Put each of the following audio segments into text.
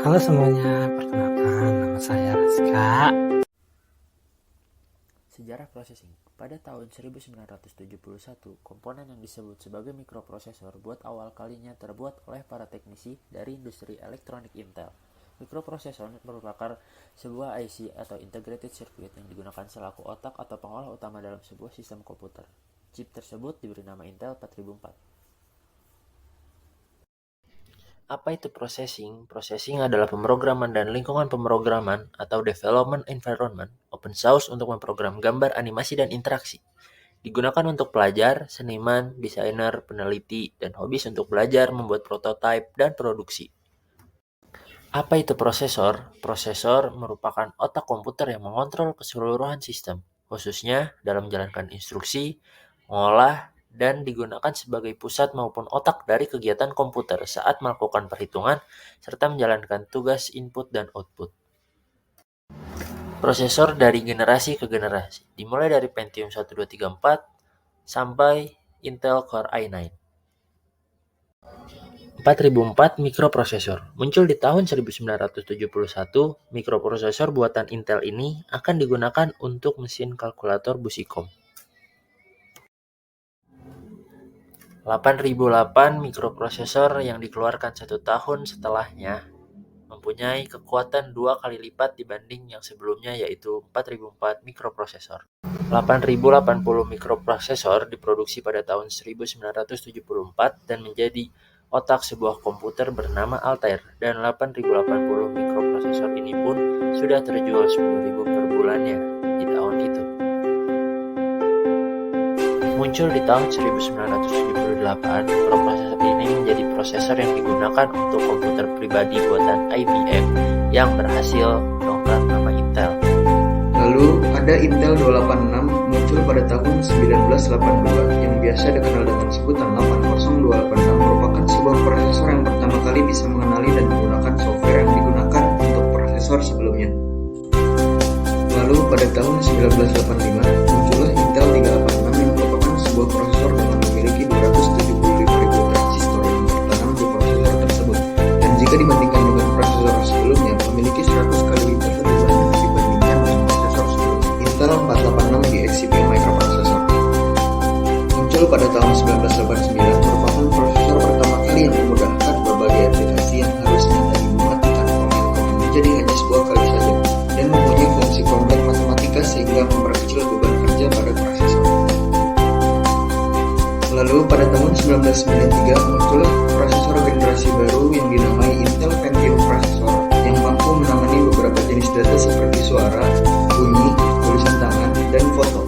Halo semuanya, perkenalkan nama saya Rizka. Sejarah processing. Pada tahun 1971, komponen yang disebut sebagai mikroprosesor buat awal kalinya terbuat oleh para teknisi dari industri elektronik Intel. Mikroprosesor merupakan sebuah IC atau integrated circuit yang digunakan selaku otak atau pengolah utama dalam sebuah sistem komputer. Chip tersebut diberi nama Intel 4004. Apa itu processing? Processing adalah pemrograman dan lingkungan pemrograman atau development environment open source untuk memprogram gambar, animasi, dan interaksi. Digunakan untuk pelajar, seniman, desainer, peneliti, dan hobis untuk belajar, membuat prototipe, dan produksi. Apa itu prosesor? Prosesor merupakan otak komputer yang mengontrol keseluruhan sistem, khususnya dalam menjalankan instruksi, mengolah, dan digunakan sebagai pusat maupun otak dari kegiatan komputer saat melakukan perhitungan serta menjalankan tugas input dan output. Prosesor dari generasi ke generasi, dimulai dari Pentium 1234 sampai Intel Core i9. 4004 mikroprosesor. Muncul di tahun 1971, mikroprosesor buatan Intel ini akan digunakan untuk mesin kalkulator Busicom. 8008 mikroprosesor yang dikeluarkan 1 tahun setelahnya mempunyai kekuatan 2 kali lipat dibanding yang sebelumnya, yaitu 4004 mikroprosesor. 8080 mikroprosesor diproduksi pada tahun 1974 dan menjadi otak sebuah komputer bernama Altair, dan 8080 mikroprosesor ini pun sudah terjual 10.000 per bulannya di tahun itu. Muncul di tahun 1978, mikroprosesor ini menjadi prosesor yang digunakan untuk komputer pribadi buatan IBM yang berhasil mendongkrak nama Intel. Lalu ada Intel 286 muncul pada tahun 1982 yang biasa dikenal dengan sebutan 80286, merupakan sebuah prosesor yang pertama kali bisa mengenali dan menggunakan software yang digunakan untuk prosesor sebelumnya. Lalu pada tahun 1985 muncullah Intel 386 yang merupakan sebuah prosesor dengan memiliki 275.000 transistor yang tertanam di prosesor tersebut, dan jika dibandingkan dengan prosesor sebelumnya memiliki 100 kali lipat lebih banyak dibandingkan dengan prosesor sebelumnya. Intel 486 DXCP microprocessor muncul pada tahun 1989, merupakan prosesor pertama kali yang memudahkan berbagai aplikasi yang harusnya tadi mematikan komen-komen menjadi hanya sebuah kali saja, dan mempunyai fungsi kompleks matematika sehingga memperkecil beban kerja pada prosesor. Lalu pada tahun 1993 muncullah prosesor generasi baru yang dinamai Intel Pentium Processor yang mampu menangani beberapa jenis data seperti suara, bunyi, tulisan tangan, dan foto.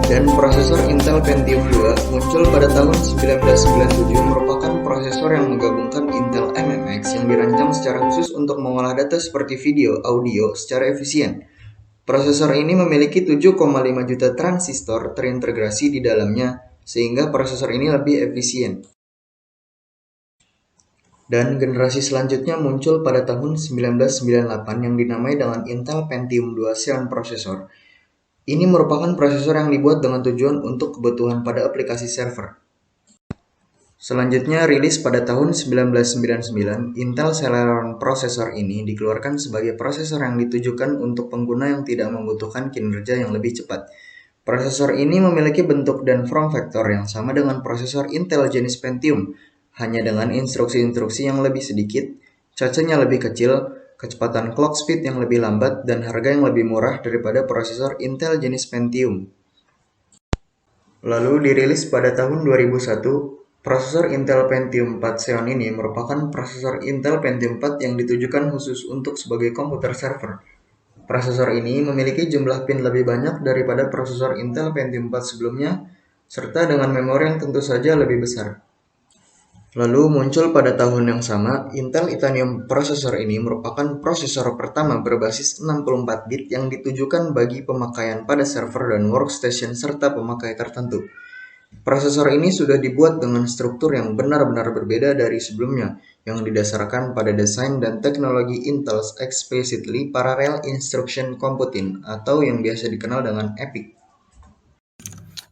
Dan prosesor Intel Pentium 2 muncul pada tahun 1997, merupakan prosesor yang menggabungkan Intel MMX yang dirancang secara khusus untuk mengolah data seperti video, audio secara efisien. Prosesor ini memiliki 7,5 juta transistor terintegrasi di dalamnya, sehingga prosesor ini lebih efisien. Dan generasi selanjutnya muncul pada tahun 1998 yang dinamai dengan Intel Pentium 2 Xeon Processor. Ini merupakan prosesor yang dibuat dengan tujuan untuk kebutuhan pada aplikasi server. Selanjutnya rilis pada tahun 1999, Intel Celeron Processor ini dikeluarkan sebagai prosesor yang ditujukan untuk pengguna yang tidak membutuhkan kinerja yang lebih cepat. Prosesor ini memiliki bentuk dan form factor yang sama dengan prosesor Intel jenis Pentium, hanya dengan instruksi-instruksi yang lebih sedikit, cacanya lebih kecil, kecepatan clock speed yang lebih lambat, dan harga yang lebih murah daripada prosesor Intel jenis Pentium. Lalu dirilis pada tahun 2001, prosesor Intel Pentium 4 Xeon ini merupakan prosesor Intel Pentium 4 yang ditujukan khusus untuk sebagai komputer server. Prosesor ini memiliki jumlah pin lebih banyak daripada prosesor Intel Pentium 4 sebelumnya, serta dengan memori yang tentu saja lebih besar. Lalu muncul pada tahun yang sama, Intel Itanium Processor ini merupakan prosesor pertama berbasis 64 bit yang ditujukan bagi pemakaian pada server dan workstation serta pemakai tertentu. Prosesor ini sudah dibuat dengan struktur yang benar-benar berbeda dari sebelumnya, yang didasarkan pada desain dan teknologi Intel's Explicitly Parallel Instruction Computing atau yang biasa dikenal dengan EPIC.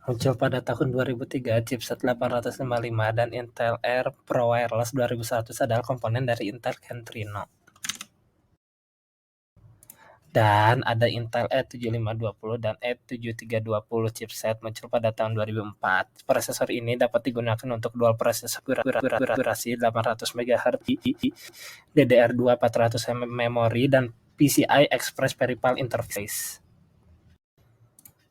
Muncul pada tahun 2003, chipset 855 dan Intel Air Pro Wireless 2100 adalah komponen dari Intel Centrino. Dan ada Intel E7520 dan E7320 chipset muncul pada tahun 2004. Prosesor ini dapat digunakan untuk dual prosesor durasi 800 MHz, DDR2 400 memori, dan PCI Express Peripheral Interface.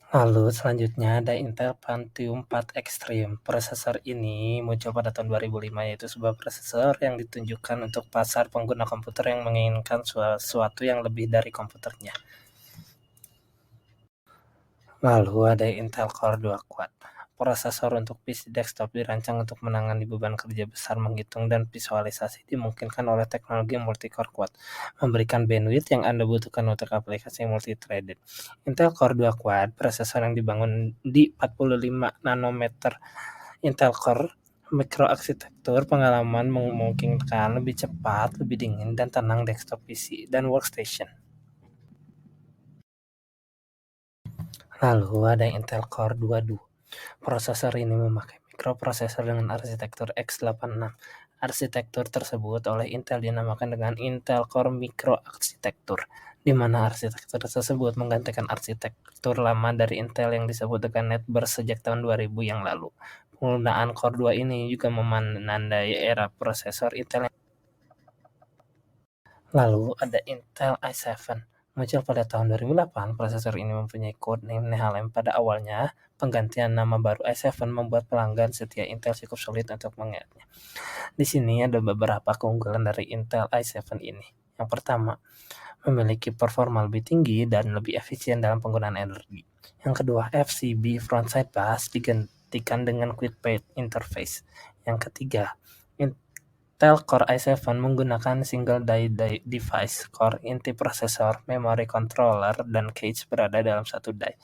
Lalu selanjutnya ada Intel Pentium 4 Extreme. Prosesor ini muncul pada tahun 2005, yaitu sebuah prosesor yang ditunjukkan untuk pasar pengguna komputer yang menginginkan sesuatu yang lebih dari komputernya. Lalu ada Intel Core 2 Quad. Prosesor untuk PC desktop dirancang untuk menangani beban kerja besar, menghitung dan visualisasi dimungkinkan oleh teknologi multi-core quad, memberikan bandwidth yang Anda butuhkan untuk aplikasi multi-threaded. Intel Core 2 Quad, prosesor yang dibangun di 45 nanometer Intel Core microarchitecture pengalaman memungkinkan lebih cepat, lebih dingin, dan tenang desktop PC dan workstation. Lalu ada Intel Core 2 Duo. Prosesor ini memakai mikroprosesor dengan arsitektur x86. Arsitektur tersebut oleh Intel dinamakan dengan Intel Core Microarchitecture, di mana arsitektur tersebut menggantikan arsitektur lama dari Intel yang disebut dengan Netburst sejak tahun 2000 yang lalu. Penggunaan Core 2 ini juga menandai era prosesor Intel. Lalu ada Intel i7. Muncul pada tahun 2008, prosesor ini mempunyai codename Nehalem. Pada awalnya, penggantian nama baru i7 membuat pelanggan setia Intel cukup sulit untuk mengingatnya. Di sini ada beberapa keunggulan dari Intel i7 ini. Yang pertama, memiliki performa lebih tinggi dan lebih efisien dalam penggunaan energi. Yang kedua, FCB frontside bus digantikan dengan QuickPath interface. Yang ketiga, Intel Core i7 menggunakan single die device, core, inti prosesor, memory controller, dan cache berada dalam satu die.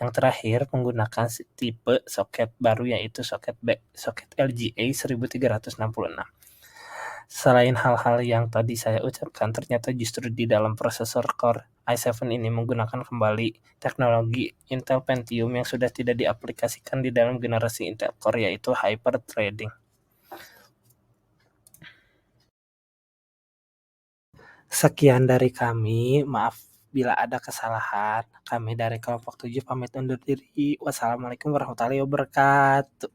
Yang terakhir, menggunakan tipe soket baru, yaitu soket LGA 1366. Selain hal-hal yang tadi saya ucapkan, ternyata justru di dalam prosesor Core i7 ini menggunakan kembali teknologi Intel Pentium yang sudah tidak diaplikasikan di dalam generasi Intel Core, yaitu hyper-threading. Sekian dari kami, maaf bila ada kesalahan. Kami dari kelompok 7 pamit undur diri. Wassalamualaikum warahmatullahi wabarakatuh.